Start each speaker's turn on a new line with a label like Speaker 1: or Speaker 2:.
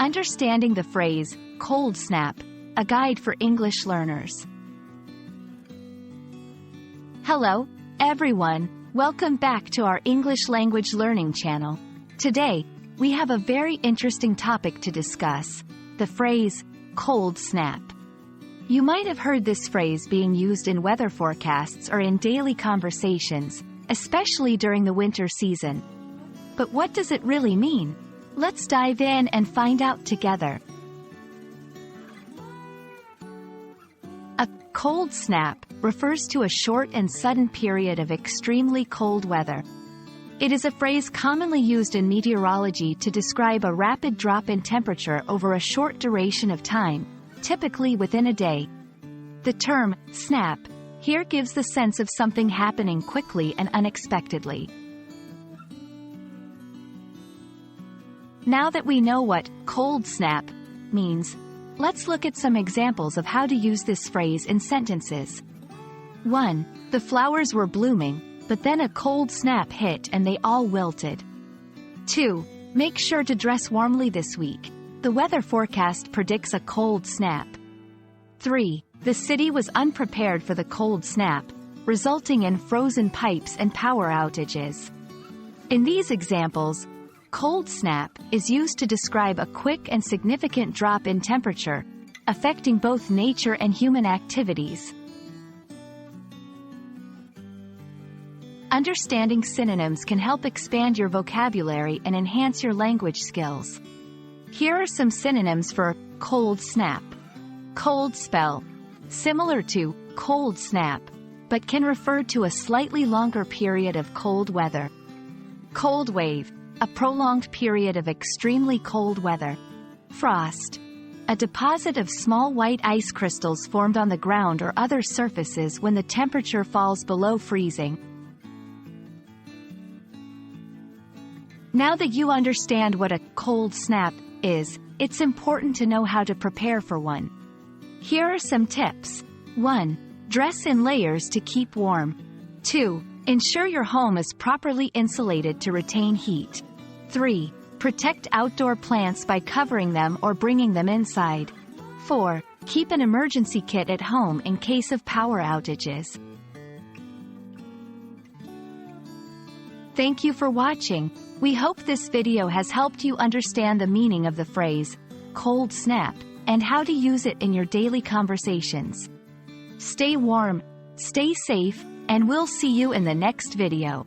Speaker 1: Understanding the phrase, cold snap, a guide for English learners. Hello, everyone. Welcome back to our English language learning channel. Today, we have a very interesting topic to discuss, the phrase, cold snap. You might have heard this phrase being used in weather forecasts or in daily conversations, especially during the winter season. But what does it really mean? Let's dive in and find out together. A cold snap refers to a short and sudden period of extremely cold weather. It is a phrase commonly used in meteorology to describe a rapid drop in temperature over a short duration of time, typically within a day. The term, snap, here gives the sense of something happening quickly and unexpectedly. Now that we know what cold snap means, let's look at some examples of how to use this phrase in sentences. 1. The flowers were blooming, but then a cold snap hit and they all wilted. 2. Make sure to dress warmly this week. The weather forecast predicts a cold snap. 3. The city was unprepared for the cold snap, resulting in frozen pipes and power outages. In these examples, cold snap is used to describe a quick and significant drop in temperature, affecting both nature and human activities. Understanding synonyms can help expand your vocabulary and enhance your language skills. Here are some synonyms for cold snap. Cold spell, similar to cold snap, but can refer to a slightly longer period of cold weather. Cold wave, a prolonged period of extremely cold weather. Frost, a deposit of small white ice crystals formed on the ground or other surfaces when the temperature falls below freezing. Now that you understand what a cold snap is, it's important to know how to prepare for one. Here are some tips. 1. Dress in layers to keep warm. 2. Ensure your home is properly insulated to retain heat. 3. Protect outdoor plants by covering them or bringing them inside. 4. Keep an emergency kit at home in case of power outages. Thank you for watching. We hope this video has helped you understand the meaning of the phrase, cold snap, and how to use it in your daily conversations. Stay warm, stay safe, and we'll see you in the next video.